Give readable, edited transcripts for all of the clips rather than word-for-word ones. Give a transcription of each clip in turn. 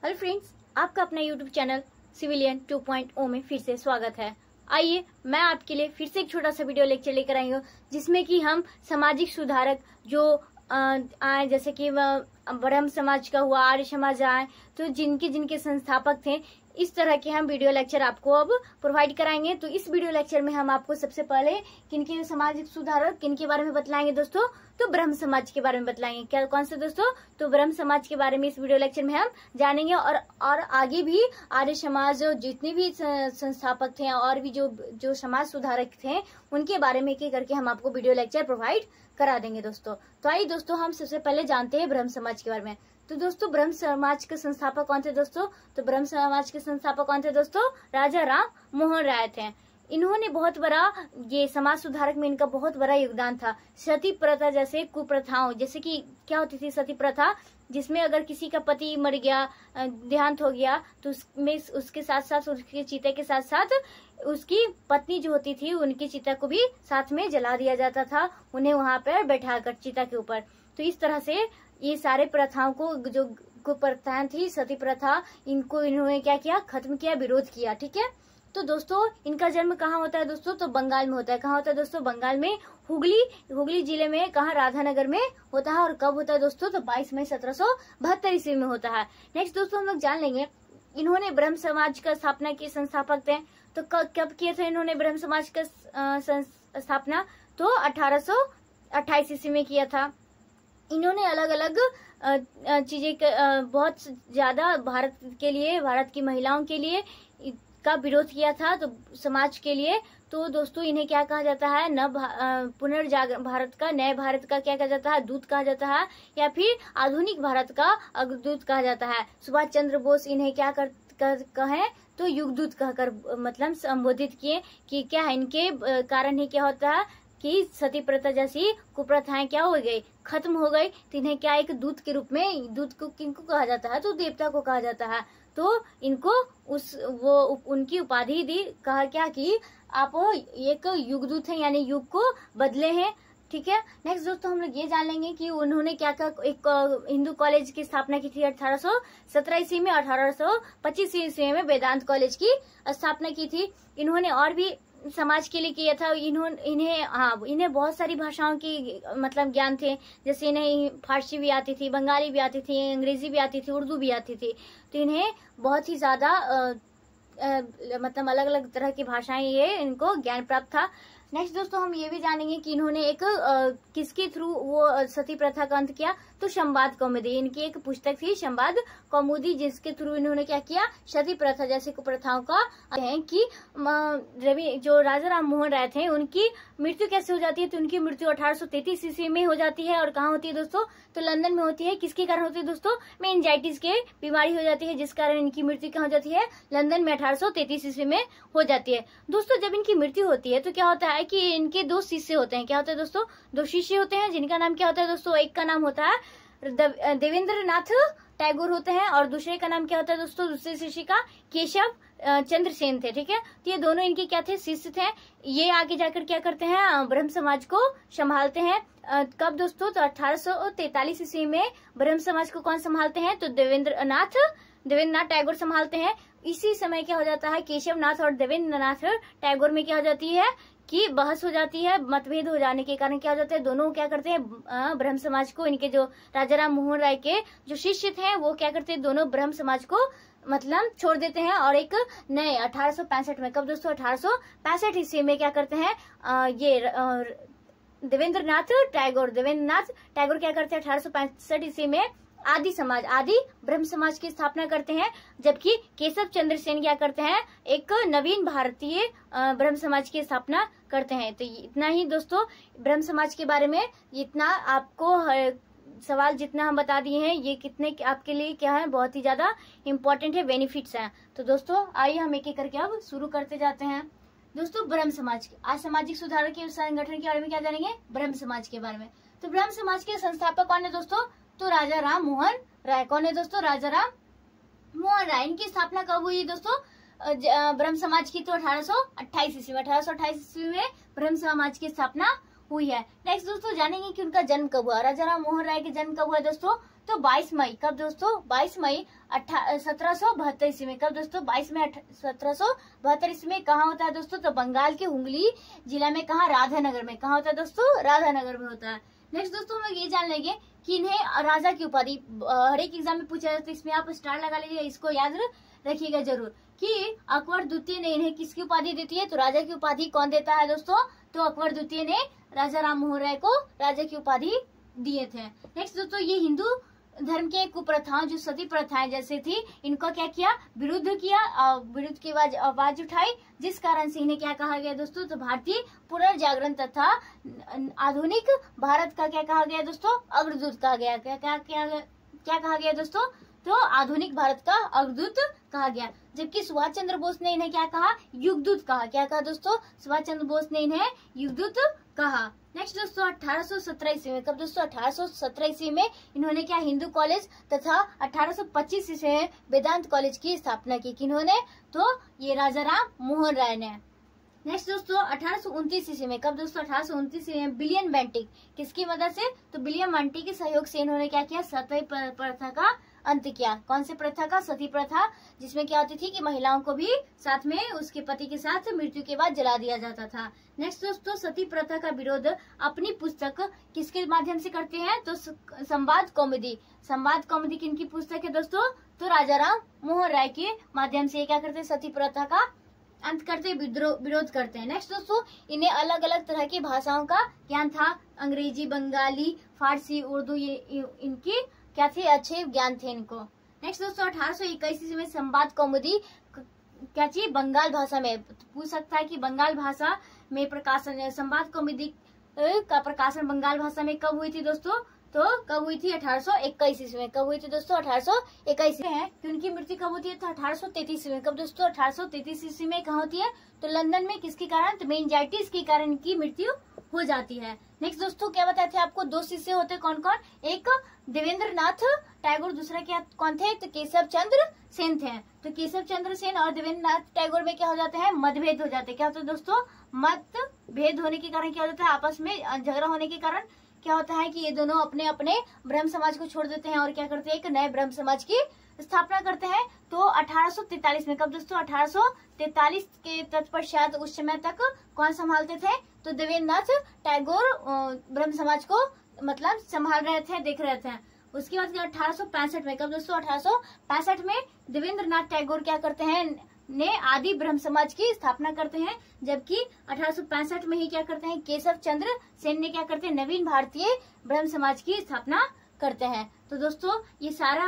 Hello friends, आपका अपना YouTube channel civilian 2.0 में फिर से स्वागत है। आइए मैं आपके लिए फिर से एक छोटा सा वीडियो लेक्चर लेकर आई हूँ, जिसमें कि हम सामाजिक सुधारक जो आए, जैसे कि ब्रह्म समाज का हुआ, आर्य समाज आए, तो जिनके संस्थापक थे, इस तरह के हम वीडियो लेक्चर आपको अब प्रोवाइड कराएंगे। तो इस वीडियो लेक्चर में हम आपको सबसे पहले किनके सामाजिक सुधारक किनके बारे में बतलाएंगे दोस्तों, तो ब्रह्म समाज के बारे में बतलाएंगे। क्या कौन से दोस्तों, तो ब्रह्म समाज के बारे में इस वीडियो लेक्चर में हम जानेंगे। और आगे भी आर्य समाज जितने भी संस्थापक थे और भी जो समाज सुधारक थे, उनके बारे में एक करके हम आपको वीडियो लेक्चर प्रोवाइड करा देंगे दोस्तों। तो आइए दोस्तों, हम सबसे पहले जानते हैं ब्रह्म समाज के बारे में। तो दोस्तों, ब्रह्म समाज के संस्थापक कौन थे दोस्तों, तो ब्रह्म समाज के संस्थापक कौन थे दोस्तों, राजा राम मोहन राय थे। इन्होंने बहुत बड़ा, ये समाज सुधारक में इनका बहुत बड़ा योगदान था। सती प्रथा जैसे कुप्रथाओं, जैसे कि क्या होती थी सती प्रथा, जिसमें अगर किसी का पति मर गया, देहांत हो गया, तो उसमें उसके साथ साथ, उसके चिता के साथ साथ उसकी पत्नी जो होती थी, उनकी चिता को भी साथ में जला दिया जाता था, उन्हें वहां पर बैठाकर चिता के ऊपर। तो इस तरह से ये सारे प्रथाओं को, जो कुप्रथाएं थी, सती प्रथा, इन्होंने क्या किया, खत्म किया, विरोध किया। ठीक है। तो दोस्तों, इनका जन्म कहाँ होता है दोस्तों, तो बंगाल में होता है। कहाँ होता है दोस्तों, बंगाल में हुगली जिले में, कहाँ, राधानगर में होता है। और कब होता है दोस्तों, तो 22 मई 1772 ईस्वी में होता है। नेक्स्ट दोस्तों, हम लोग जान लेंगे इन्होंने ब्रह्म समाज का स्थापना की, संस्थापक थे। तो कब किए थे इन्होंने ब्रह्म समाज का स्थापना, तो 1828 ईस्वी में किया था। इन्होंने अलग अलग चीजें बहुत ज्यादा भारत के लिए, भारत की महिलाओं के लिए का विरोध किया था, तो समाज के लिए। तो दोस्तों, इन्हें क्या कहा जाता है, पुनर्जागरण भारत का, नए भारत का क्या कहा जाता है, दूत कहा जाता है, या फिर आधुनिक भारत का अग्रदूत कहा जाता है। सुभाष चंद्र बोस इन्हें क्या कहे, तो युगदूत कहकर मतलब संबोधित किए कि क्या है, इनके कारण ही क्या होता है कि सती प्रथा जैसी कुप्रथाएं क्या हो गई, खत्म हो गई। तो इन्हें क्या, एक दूत के रूप में, दूत को किनको कहा जाता है, तो देवता को कहा जाता है। तो इनको उनकी उपाधि दी, कहा क्या कि आप एक युगदूत हैं, यानी युग को बदले हैं। ठीक है। नेक्स्ट दोस्तों, हम लोग ये जान लेंगे कि उन्होंने क्या एक हिंदू कॉलेज की स्थापना की थी 1817 ईस्वी में। 1825 ईस्वी में वेदांत कॉलेज की स्थापना की थी। इन्होंने और भी समाज के लिए किया था। इन्हें बहुत सारी भाषाओं की मतलब ज्ञान थे, जैसे इन्हें फारसी भी आती थी, बंगाली भी आती थी, अंग्रेजी भी आती थी, उर्दू भी आती थी। तो इन्हें बहुत ही ज्यादा मतलब अलग अलग तरह की भाषाएं, ये इनको ज्ञान प्राप्त था। नेक्स्ट दोस्तों, हम ये भी जानेंगे कि इन्होंने एक किसके थ्रू वो सती प्रथा का अंत किया, तो संवाद कौमुदी, इनकी एक पुस्तक थी संवाद कौमुदी, जिसके थ्रू इन्होंने क्या किया, सती प्रथा जैसी कुप्रथाओं का है कि जो राजा राम मोहन राय थे, उनकी मृत्यु कैसे हो जाती है, तो उनकी मृत्यु 1833 ईस्वी में हो जाती है। और कहाँ होती है दोस्तों, तो लंदन में होती है। किसके कारण होती है दोस्तों, मेनिंजाइटिस के बीमारी हो जाती है, जिस कारण इनकी मृत्यु क्या हो जाती है, लंदन में 1833 ईस्वी में हो जाती है। दोस्तों, जब इनकी मृत्यु होती है तो क्या होता है कि इनके दो शिष्य होते हैं। क्या होता है दोस्तों, दो शिष्य होते हैं, जिनका नाम क्या होता है दोस्तों, एक का नाम होता है देवेंद्र नाथ टैगोर होते हैं, और दूसरे का नाम क्या होता है दोस्तों, दूसरे शिष्य का केशव चंद्र सेन थे। ठीक है। तो ये दोनों इनके क्या थे, शिष्य थे। ये आगे जाकर क्या करते हैं, ब्रह्म समाज को संभालते हैं। कब दोस्तों, तो 1843 ईस्वी में ब्रह्म समाज को कौन संभालते हैं, तो देवेंद्र नाथ टैगोर संभालते हैं। इसी समय क्या हो जाता है, केशव नाथ और देवेंद्र नाथ टैगोर में क्या हो जाती है कि बहस हो जाती है। मतभेद हो जाने के कारण क्या हो जाता है, दोनों क्या करते हैं, ब्रह्म समाज को, इनके जो राजा राम मोहन राय के जो शिष्य थे, वो क्या करते हैं, दोनों ब्रह्म समाज को मतलब छोड़ देते हैं, और एक नए 1865 में, कब दोस्तों, 1865 ईस्वी में क्या करते हैं, ये देवेंद्र नाथ टैगोर क्या करते हैं, 1865 ईस्वी में आदि ब्रह्म समाज की स्थापना करते हैं। जबकि केशव चंद्र सेन क्या करते हैं, एक नवीन भारतीय ब्रह्म समाज की स्थापना करते हैं। तो इतना ही दोस्तों ब्रह्म समाज के बारे में, इतना आपको सवाल जितना हम बता दिए हैं, ये कितने आपके लिए क्या है, बहुत ही ज्यादा इम्पोर्टेंट है, बेनिफिट्स हैं। तो दोस्तों, आइए हम एक एक करके अब शुरू करते जाते हैं। दोस्तों, ब्रह्म समाज, आज सामाजिक सुधार के संगठन के बारे में क्या जानेंगे, ब्रह्म समाज के बारे में। तो ब्रह्म समाज के संस्थापक कौन है दोस्तों, तो राजा राम मोहन राय। कौन है दोस्तों, राजा राम मोहन राय। इनकी स्थापना कब हुई दोस्तों, ब्रह्म समाज की, तो 1828 ईस्वी में। 1828 ईस्वी में ब्रह्म समाज की स्थापना हुई है। नेक्स्ट दोस्तों, जानेंगे कि उनका जन्म कब हुआ, राजा राम मोहन राय के जन्म कब हुआ दोस्तों, तो 22 मई कब दोस्तों, 22 मई 1772 ईस्वी में। कब दोस्तों, 22 मई 1772 ईस्वी में। कहाँ होता है दोस्तों, तो बंगाल के हुगली जिला में, कहाँ, राधानगर में। कहाँ होता है दोस्तों, राधानगर में होता है। नेक्स्ट दोस्तों हम लोग ये जान लेंगे कि इन्हें राजा की उपाधि हर एक एग्जाम में पूछा जाता है, तो इसमें आप स्टार लगा लीजिए, इसको याद रखिएगा जरूर कि अकबर द्वितीय ने इन्हें किसकी उपाधि देती है, तो राजा की उपाधि कौन देता है दोस्तों, तो अकबर द्वितीय ने राजा राम मोहन राय को राजा की उपाधि दिए थे। नेक्स्ट दोस्तों ये हिंदू धर्म के कुप्रथाओं जो सती प्रथाएं जैसे थी, इनको क्या किया, विरुद्ध किया, विरुद्ध की आवाज उठाई, जिस कारण से इन्हें क्या कहा गया दोस्तों, तो भारतीय पुनर्जागरण तथा आधुनिक भारत का क्या कहा गया दोस्तों, अग्रदूत कहा गया। क्या कहा गया दोस्तों, तो आधुनिक भारत का अग्रदूत कहा गया। जबकि सुभाष चंद्र बोस ने इन्हें क्या कहा, युगदूत कहा। क्या कहा दोस्तों, सुभाष चंद्र बोस ने इन्हें युगदूत कहा। नेक्स्ट दोस्तों 1817 ईस्वी में, कब दोस्तों, 1817 ईस्वी में इन्होंने क्या, हिंदू कॉलेज तथा 1825 ईस्वी में वेदांत कॉलेज की स्थापना की। किन्होंने, तो ये राजा राम मोहन राय ने। नेक्स्ट दोस्तों 1829 ईस्वी में, कब दोस्तों, 1829 ईस्वी में विलियम बेंटिक किसकी मदद से, तो विलियम बेंटिक के सहयोग से इन्होंने क्या किया, सती प्रथा का अंत किया। कौन से प्रथा का, सती प्रथा, जिसमें क्या होती थी कि महिलाओं को भी साथ में उसके पति के साथ मृत्यु के बाद जला दिया जाता था। नेक्स्ट दोस्तों सती प्रथा का विरोध अपनी पुस्तक किसके माध्यम से करते हैं, तो संवाद कौमुदी। संवाद कौमुदी किनकी पुस्तक है दोस्तों, तो राजा राम मोहन राय के माध्यम से क्या करते हैं, सती प्रथा का अंत करते, विरोध करते हैं। नेक्स्ट दोस्तों इन्हें अलग अलग तरह की भाषाओं का ज्ञान था, अंग्रेजी, बंगाली, फारसी, उर्दू, ये इनकी क्या थे, अच्छे ज्ञान थे इनको। नेक्स्ट दोस्तों 1821 ईस्वी में संवाद कौमुदी क्या चाहिए, बंगाल भाषा में, पूछ सकता है कि बंगाल भाषा में प्रकाशन, संवाद कौमुदी का प्रकाशन बंगाल भाषा में कब हुई थी दोस्तों, तो कब हुई थी, 1821 ईस्वी में। कब हुई थी दोस्तों, 1821 में है। कि उनकी मृत्यु कब होती है, तो 1833 ईस्वी में। कब दोस्तों, 1833 ईस्वी में कहाँ होती है, तो लंदन में। किसके कारण, तो मेनिंजाइटिस के कारण इनकी मृत्यु हो जाती है। नेक्स्ट दोस्तों क्या बताए थे आपको, दो शिष्य होते कौन कौन, एक देवेंद्र नाथ टैगोर, दूसरा क्या कौन थे, तो केशव चंद्र सेन थे। तो केशव चंद्र सेन और देवेंद्र नाथ टैगोर में क्या हो जाते हैं, मतभेद हो जाते हैं। क्या होता है दोस्तों, मतभेद होने के कारण क्या हो जाता है, आपस में झगड़ा होने के कारण क्या होता है कि ये दोनों अपने अपने ब्रह्म समाज को छोड़ देते हैं और क्या करते हैं, एक नए ब्रह्म समाज की स्थापना करते हैं। तो 1843 में, कब दोस्तों, 1843 के तत्पश्चात उस समय तक कौन संभालते थे, तो देवेंद्र नाथ टैगोर ब्रह्म समाज को मतलब संभाल रहे थे, देख रहे थे। उसके बाद 1865 में, कब दोस्तों, 1865 में देवेंद्र नाथ टैगोर क्या करते हैं, ने आदि ब्रह्म समाज की स्थापना करते हैं। जबकि 1865 में ही क्या करते हैं, केशव चंद्र सेन ने क्या करते हैं, नवीन भारतीय ब्रह्म समाज की स्थापना करते हैं। तो दोस्तों ये सारा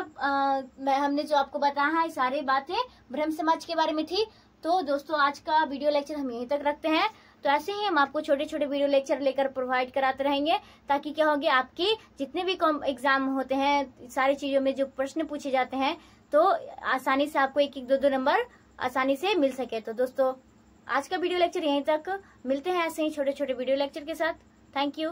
हमने जो आपको बताया है, सारी बातें ब्रह्म समाज के बारे में थी। तो दोस्तों आज का वीडियो लेक्चर हम यहीं तक रखते हैं। तो ऐसे ही हम आपको छोटे छोटे वीडियो लेक्चर लेकर प्रोवाइड कराते रहेंगे, ताकि क्या होगी, आपके जितने भी एग्जाम होते हैं, सारी चीजों में जो प्रश्न पूछे जाते हैं, तो आसानी से आपको एक एक दो दो नंबर आसानी से मिल सके। तो दोस्तों आज का वीडियो लेक्चर यहीं तक, मिलते हैं ऐसे ही छोटे छोटे वीडियो लेक्चर के साथ। Thank you.